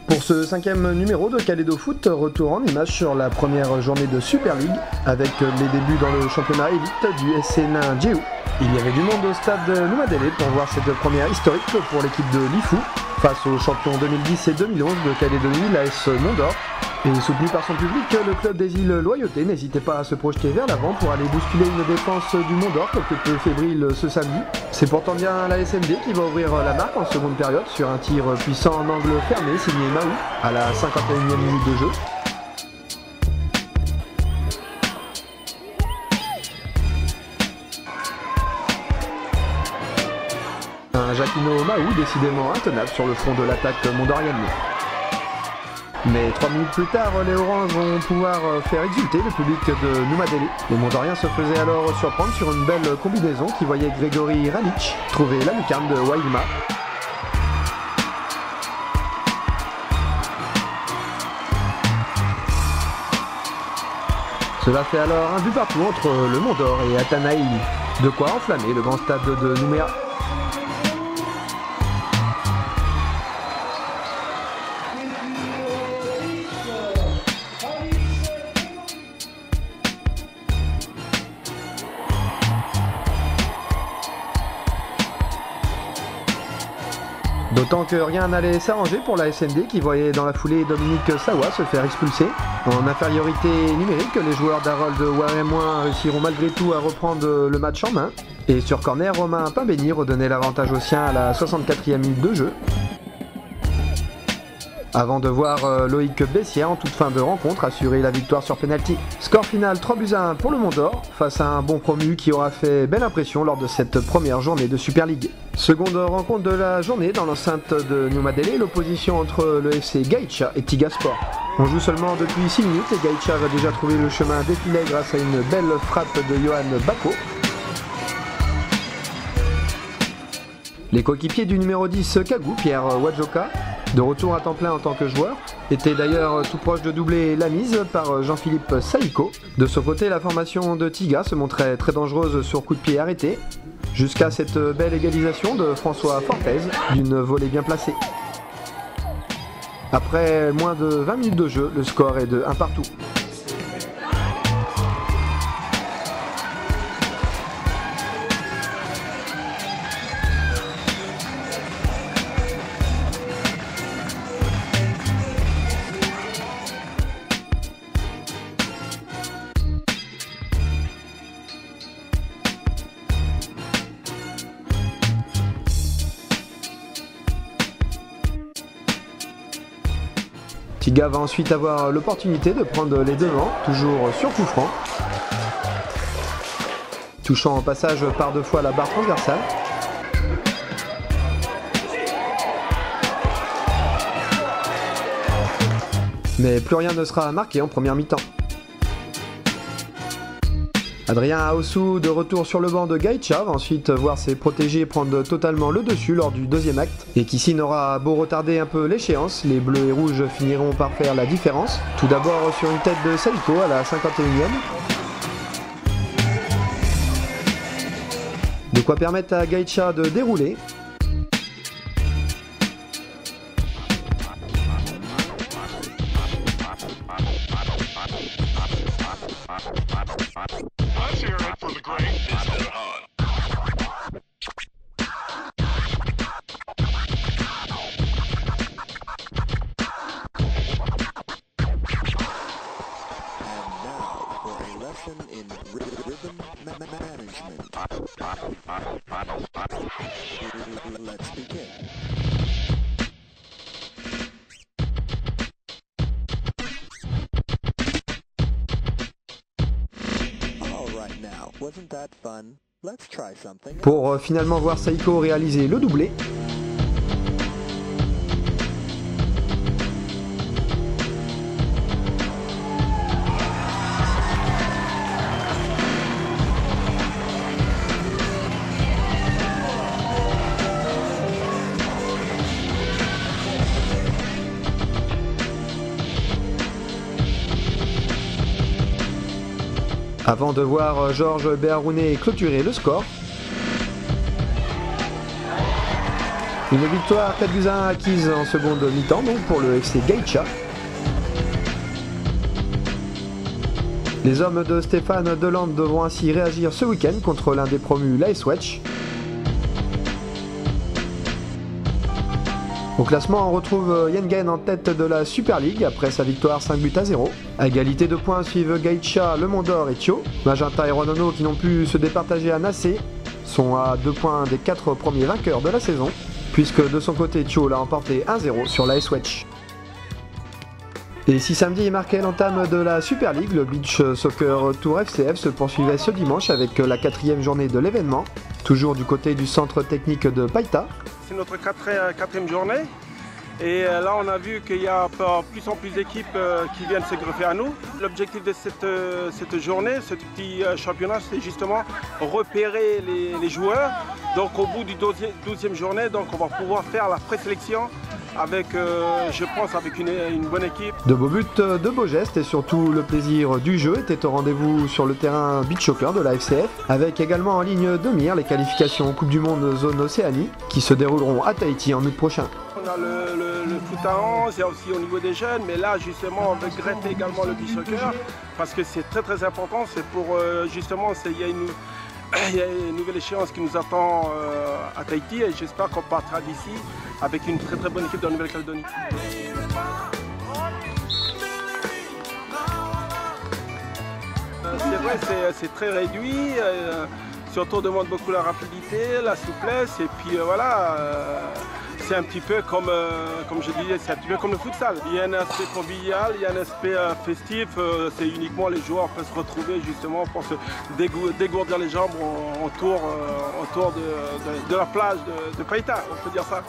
Pour ce 5e numéro de Kalédo Foot, retour en image sur la première journée de Super League avec les débuts dans le championnat élite du SC Nain Djeou. Il y avait du monde au stade Noumadélé pour voir cette première historique pour l'équipe de Lifou face aux champions 2010 et 2011 de Calédonie, l'AS Mont-d'Or. Et soutenu par son public, le club des îles Loyauté n'hésitait pas à se projeter vers l'avant pour aller bousculer une défense du Mont-d'Or quelque peu fébrile ce samedi. C'est pourtant bien la SMD qui va ouvrir la marque en seconde période sur un tir puissant en angle fermé signé Mahou à la 51e minute de jeu. Un Jacquino Mahou décidément intenable sur le front de l'attaque mondorienne. Mais 3 minutes plus tard, les Oranges vont pouvoir faire exulter le public de Noumadélé. Les Mondoriens se faisaient alors surprendre sur une belle combinaison qui voyait Grégory Ralic trouver la lucarne de Wailma. Cela fait alors un but partout entre le Mont-d'Or et Atanaï. De quoi enflammer le grand stade de Nouméa. D'autant que rien n'allait s'arranger pour la SND qui voyait dans la foulée Dominique Sawa se faire expulser. En infériorité numérique, les joueurs d'Harold Waré- réussiront malgré tout à reprendre le match en main. Et sur corner, Romain Pimbény redonnait l'avantage aux siens à la 64e minute de jeu. Avant de voir Loïc Bessière en toute fin de rencontre assurer la victoire sur penalty. Score final 3-1 pour le Mont-d'Or, face à un bon promu qui aura fait belle impression lors de cette première journée de Super League. Seconde rencontre de la journée dans l'enceinte de Noumadélé, l'opposition entre le FC Gaïcha et Tiga Sport. On joue seulement depuis 6 minutes et Gaïcha va déjà trouver le chemin défilé grâce à une belle frappe de Johan Bako. Les coéquipiers du numéro 10 Kagou, Pierre Wadjoka, de retour à temps plein en tant que joueur, était d'ailleurs tout proche de doubler la mise par Jean-Philippe Saïko. De son côté, la formation de Tiga se montrait très dangereuse sur coup de pied arrêté, jusqu'à cette belle égalisation de François Fortez d'une volée bien placée. Après moins de 20 minutes de jeu, le score est de 1 partout. Tiga va ensuite avoir l'opportunité de prendre les devants, toujours sur coup franc. Touchant au passage par 2 fois la barre transversale. Mais plus rien ne sera marqué en première mi-temps. Adrien Aossou, de retour sur le banc de Gaïcha, va ensuite voir ses protégés prendre totalement le dessus lors du deuxième acte. Et qu'ici n'aura beau retarder un peu l'échéance, les bleus et rouges finiront par faire la différence. Tout d'abord sur une tête de Saïko à la 51e. De quoi permettre à Gaïcha de dérouler. Let's begin. All right now, wasn't that fun? Let's try something. Pour finalement voir Saïko réaliser le doublé. Avant de voir Georges Béharounet clôturer le score. Une victoire 4-1 acquise en seconde mi-temps donc pour le FC Gaïcha. Les hommes de Stéphane Delande devront ainsi réagir ce week-end contre l'un des promus, l'AS Wedge. Au classement, on retrouve Yengen en tête de la Super League après sa victoire 5-0. À égalité de points suivent Gaïcha, Le Mondor et Thio. Magenta et Ronono, qui n'ont pu se départager à Nassé, sont à 2 points des 4 premiers vainqueurs de la saison, puisque de son côté Thio l'a emporté 1-0 sur l'AS Wedge. Et si samedi marquait l'entame de la Super League, le Beach Soccer Tour FCF se poursuivait ce dimanche avec la 4e journée de l'événement, toujours du côté du centre technique de Païta. C'est notre quatrième journée et là on a vu qu'il y a plus en plus d'équipes qui viennent se greffer à nous. L'objectif de cette journée, ce petit championnat, c'est justement repérer les joueurs. Donc au bout du 12e journée, donc, on va pouvoir faire la présélection avec, je pense, avec une bonne équipe. De beaux buts, de beaux gestes et surtout le plaisir du jeu était au rendez-vous sur le terrain beach soccer de la FCF, avec également en ligne de mire les qualifications Coupe du Monde zone Océanie qui se dérouleront à Tahiti en août prochain. On a le foot à 11, il y a aussi au niveau des jeunes, mais là justement on veut greffer également le beach soccer parce que c'est très important, c'est pour justement, il y a une nouvelle échéance qui nous attend à Tahiti et j'espère qu'on partira d'ici avec une très bonne équipe de la Nouvelle-Calédonie. C'est vrai, c'est très réduit, surtout on demande beaucoup la rapidité, la souplesse et puis voilà, c'est un petit peu comme je disais, c'est un petit peu comme le futsal. Il y a un aspect convivial, il y a un aspect festif, c'est uniquement les joueurs peuvent se retrouver justement pour se dégourdir les jambes autour de la plage de Païta, on peut dire ça.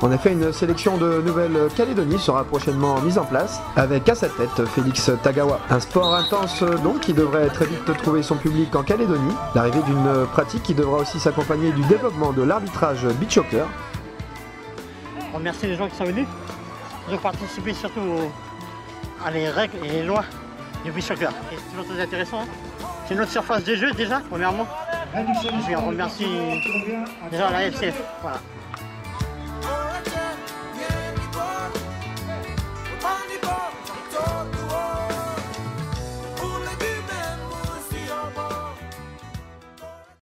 En effet, une sélection de Nouvelle-Calédonie sera prochainement mise en place, avec à sa tête Félix Tagawa. Un sport intense donc qui devrait très vite trouver son public en Calédonie, l'arrivée d'une pratique qui devra aussi s'accompagner du développement de l'arbitrage beach soccer. On remercie les gens qui sont venus, ils ont participé surtout à les règles et les lois du beach soccer. C'est toujours très intéressant, c'est notre surface de jeu déjà, premièrement. Et puis on remercie déjà la FCF. Voilà.